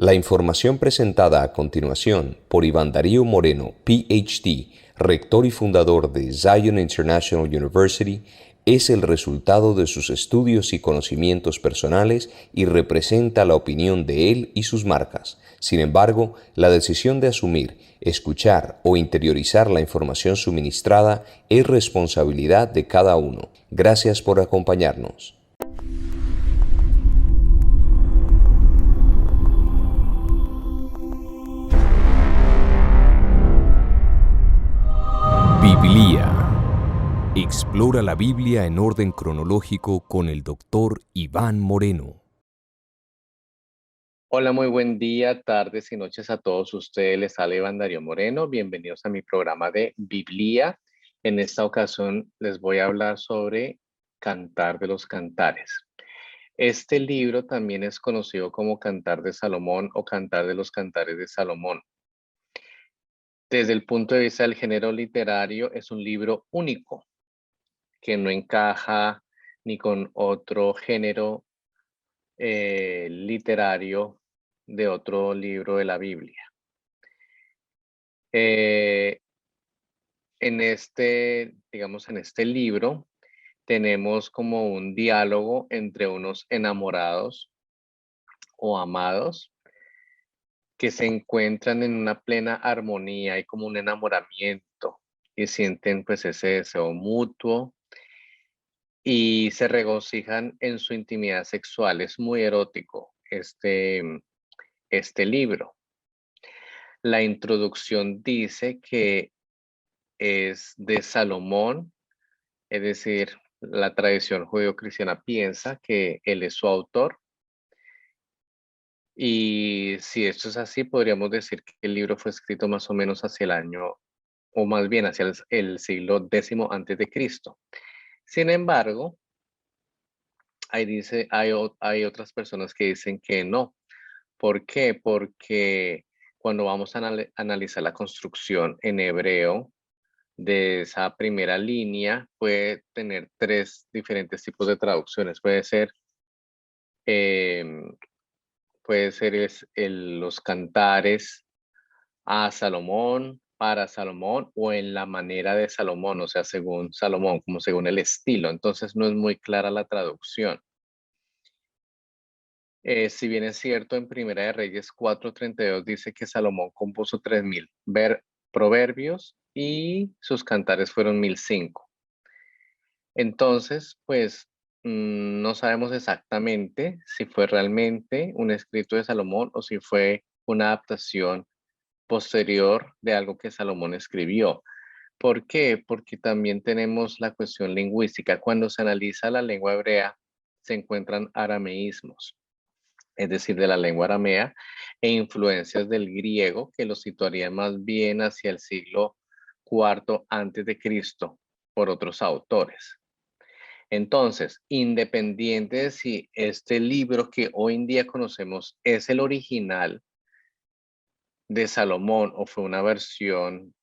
La información presentada a continuación por Iván Darío Moreno, PhD, rector y fundador de Zion International University, es el resultado de sus estudios y conocimientos personales y representa la opinión de él y sus marcas. Sin embargo, la decisión de asumir, escuchar o interiorizar la información suministrada es responsabilidad de cada uno. Gracias por acompañarnos. Biblia. Explora la Biblia en orden cronológico con el doctor Iván Moreno. Hola, muy buen día, tardes y noches a todos ustedes. Les habla Iván Darío Moreno. Bienvenidos a mi programa de Biblia. En esta ocasión les voy a hablar sobre Cantar de los Cantares. Este libro también es conocido como Cantar de Salomón o Cantar de los Cantares de Salomón. Desde el punto de vista del género literario, es un libro único que no encaja ni con otro género literario de otro libro de la Biblia. Eh, digamos, en este libro tenemos como un diálogo entre unos enamorados o amados que se encuentran en una plena armonía y como un enamoramiento y sienten pues ese deseo mutuo y se regocijan en su intimidad sexual. Es muy erótico este libro. La introducción dice que es de Salomón, es decir, la tradición judeocristiana piensa que él es su autor. Y si esto es así, podríamos decir que el libro fue escrito más o menos hacia el año, o más bien hacia el siglo X antes de Cristo. Sin embargo, hay otras personas que dicen que no. ¿Por qué? Porque cuando vamos a analizar la construcción en hebreo de esa primera línea, puede tener tres diferentes tipos de traducciones. Em, puede ser los cantares a Salomón, para Salomón o en la manera de Salomón, o sea, según Salomón, como según el estilo. Entonces no es muy clara la traducción. Si bien es cierto, en Primera de Reyes 4:32 dice que Salomón compuso 3000 proverbios y sus cantares fueron 1005. Entonces, pues no sabemos exactamente si fue realmente un escrito de Salomón o si fue una adaptación posterior de algo que Salomón escribió. ¿Por qué? Porque también tenemos la cuestión lingüística. Cuando se analiza la lengua hebrea, se encuentran arameísmos, es decir, de la lengua aramea, e influencias del griego que lo situaría más bien hacia el siglo IV antes de Cristo por otros autores. Entonces, independiente de si este libro que hoy en día conocemos es el original de Salomón o fue una versión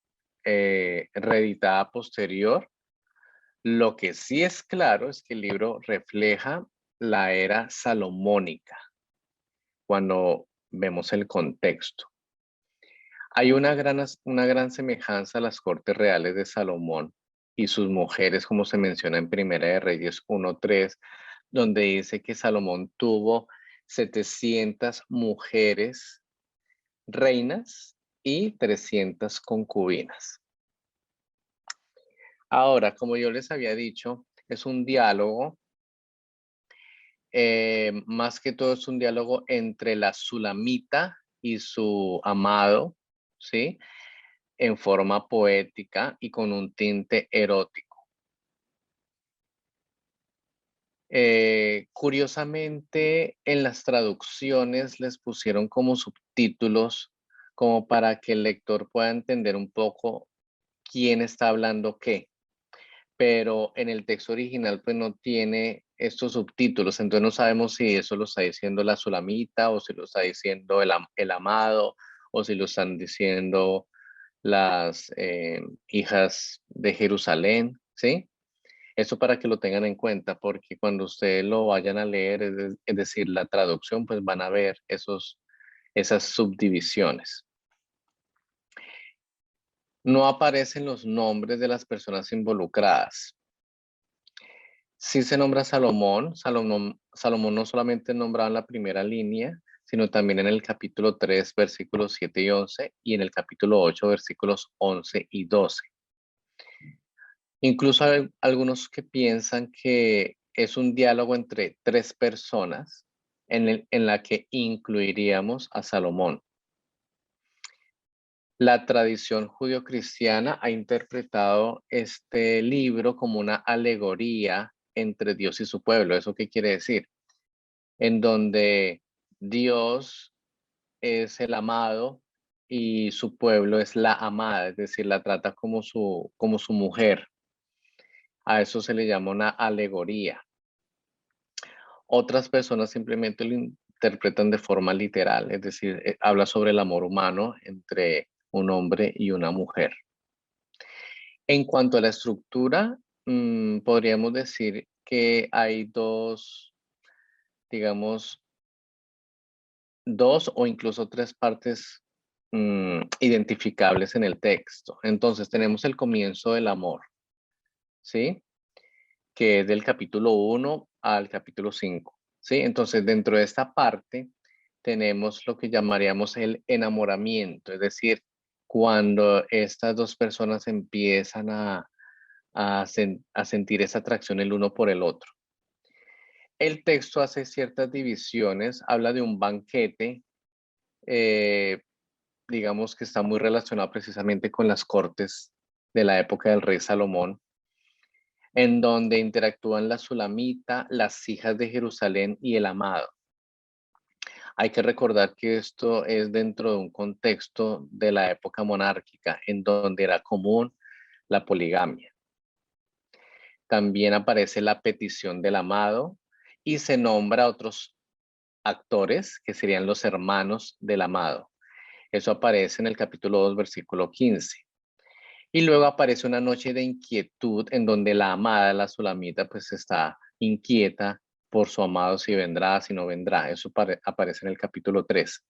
reeditada posterior, lo que sí es claro es que el libro refleja la era salomónica cuando vemos el contexto. Hay una gran semejanza a las cortes reales de Salomón y sus mujeres, como se menciona en Primera de Reyes 1:3, donde dice que Salomón tuvo 700 mujeres reinas y 300 concubinas. Ahora, como yo les había dicho, es un diálogo, más que todo es un diálogo entre la sulamita y su amado, ¿sí? En forma poética y con un tinte erótico. Curiosamente, en las traducciones les pusieron como subtítulos, como para que el lector pueda entender un poco quién está hablando qué. Pero en el texto original pues no tiene estos subtítulos, entonces no sabemos si eso lo está diciendo la Sulamita o si lo está diciendo el amado o si lo están diciendo las hijas de Jerusalén, ¿sí? Eso para que lo tengan en cuenta, porque cuando ustedes lo vayan a leer, es decir, la traducción, pues van a ver esas subdivisiones. No aparecen los nombres de las personas involucradas. Sí se nombra Salomón. Salomón no solamente nombrado en la primera línea, sino también en el capítulo 3, versículos 7 y 11, y en el capítulo 8, versículos 11 y 12. Incluso hay algunos que piensan que es un diálogo entre tres personas en la que incluiríamos a Salomón. La tradición judio-cristiana ha interpretado este libro como una alegoría entre Dios y su pueblo. ¿Eso qué quiere decir? En donde Dios es el amado y su pueblo es la amada, es decir, la trata como su mujer. A eso se le llama una alegoría. Otras personas simplemente lo interpretan de forma literal, es decir, habla sobre el amor humano entre un hombre y una mujer. En cuanto a la estructura, podríamos decir que hay digamos, dos o incluso tres partes identificables en el texto. Entonces tenemos el comienzo del amor, ¿sí? Que es del capítulo 1 al capítulo 5, ¿sí? Entonces dentro de esta parte tenemos lo que llamaríamos el enamoramiento, es decir, cuando estas dos personas empiezan a sentir esa atracción el uno por el otro. El texto hace ciertas divisiones, habla de un banquete, eh, digamos que está muy relacionado precisamente con las cortes de la época del rey Salomón, en donde interactúan la Sulamita, las hijas de Jerusalén y el amado. Hay que recordar que esto es dentro de un contexto de la época monárquica, en donde era común la poligamia. También aparece la petición del amado y se nombra a otros actores que serían los hermanos del amado. Eso aparece en el capítulo 2, versículo 15. Y luego aparece una noche de inquietud en donde la amada, la Sulamita, pues está inquieta por su amado, si vendrá, si no vendrá. Eso aparece en el capítulo 3.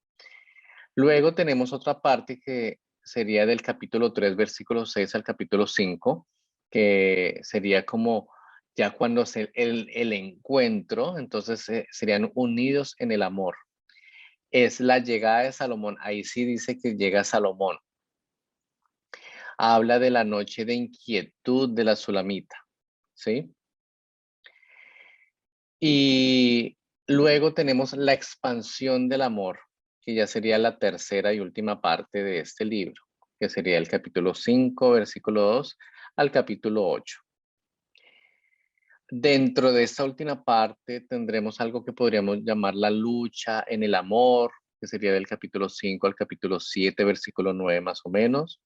Luego tenemos otra parte que sería del capítulo 3, versículo 6 al capítulo 5, que sería como ya cuando el encuentro, entonces serían unidos en el amor. Es la llegada de Salomón. Ahí sí dice que llega Salomón. Habla de la noche de inquietud de la Sulamita, ¿sí? Y luego tenemos la expansión del amor, que ya sería la tercera y última parte de este libro, que sería el capítulo 5, versículo 2 al capítulo 8. Dentro de esta última parte tendremos algo que podríamos llamar la lucha en el amor, que sería del capítulo 5 al capítulo 7, versículo 9 más o menos.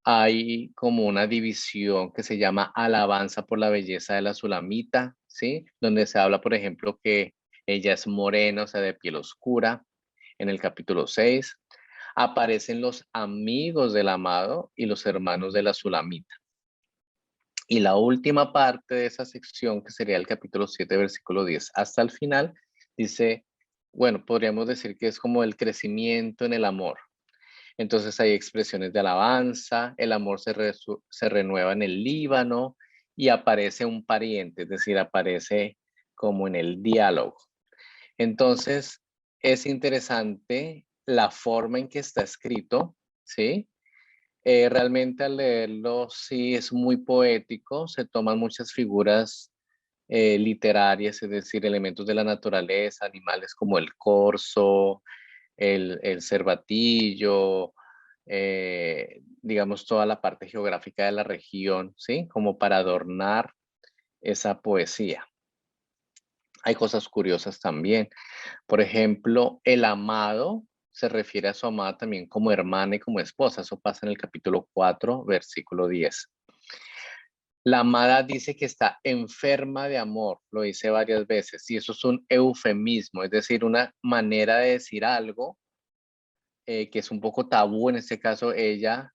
Hay como una división que se llama alabanza por la belleza de la Sulamita, ¿sí? Donde se habla, por ejemplo, que ella es morena, o sea, de piel oscura, en el capítulo 6. Aparecen los amigos del amado y los hermanos de la Sulamita. Y la última parte de esa sección, que sería el capítulo 7, versículo 10, hasta el final, dice, bueno, podríamos decir que es como el crecimiento en el amor. Entonces hay expresiones de alabanza, el amor se renueva en el Líbano y aparece un pariente, es decir, aparece como en el diálogo. Entonces es interesante la forma en que está escrito, ¿sí? Realmente al leerlo sí es muy poético, se toman muchas figuras literarias, es decir, elementos de la naturaleza, animales como el corzo, el cervatillo, digamos, toda la parte geográfica de la región, ¿sí? Como para adornar esa poesía. Hay cosas curiosas también. Por ejemplo, el amado se refiere a su amada también como hermana y como esposa. Eso pasa en el capítulo 4, versículo 10. La amada dice que está enferma de amor, lo dice varias veces, y eso es un eufemismo, es decir, una manera de decir algo que es un poco tabú en este caso. Ella,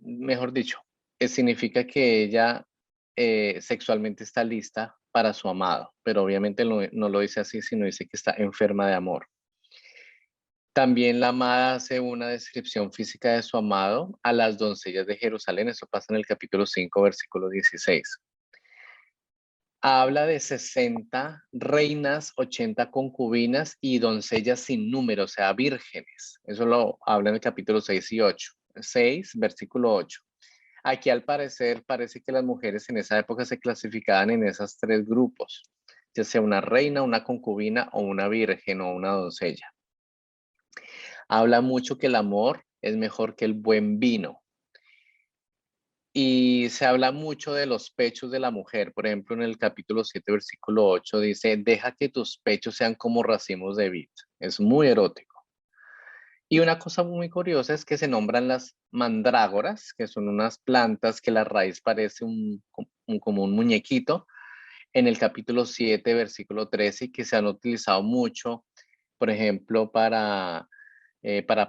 mejor dicho, significa que ella sexualmente está lista para su amado, pero obviamente no lo dice así, sino dice que está enferma de amor. También la amada hace una descripción física de su amado a las doncellas de Jerusalén. Eso pasa en el capítulo 5, versículo 16. Habla de 60 reinas, 80 concubinas y doncellas sin número, o sea, vírgenes. Eso lo habla en el capítulo 6 y 8. 6, versículo 8. Aquí al parecer parece que las mujeres en esa época se clasificaban en esos tres grupos, ya sea una reina, una concubina o una virgen o una doncella. Habla mucho que el amor es mejor que el buen vino. Y se habla mucho de los pechos de la mujer. Por ejemplo, en el capítulo 7, versículo 8 dice, deja que tus pechos sean como racimos de vid. Es muy erótico. Y una cosa muy curiosa es que se nombran las mandrágoras, que son unas plantas que la raíz parece como un muñequito, en el capítulo 7, versículo 13, que se han utilizado mucho, por ejemplo, para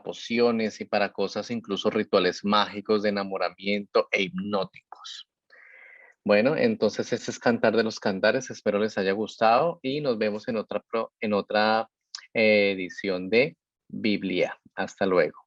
pociones y para cosas, incluso rituales mágicos de enamoramiento e hipnóticos. Bueno, entonces este es Cantar de los Cantares, espero les haya gustado y nos vemos en otra edición de Biblia. Hasta luego.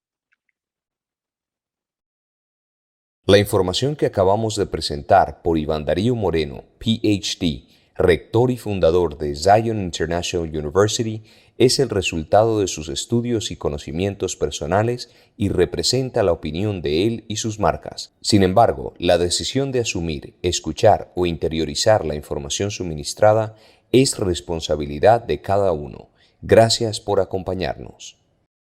La información que acabamos de presentar por Iván Darío Moreno, PhD, rector y fundador de Zion International University, es el resultado de sus estudios y conocimientos personales y representa la opinión de él y sus marcas. Sin embargo, la decisión de asumir, escuchar o interiorizar la información suministrada es responsabilidad de cada uno. Gracias por acompañarnos.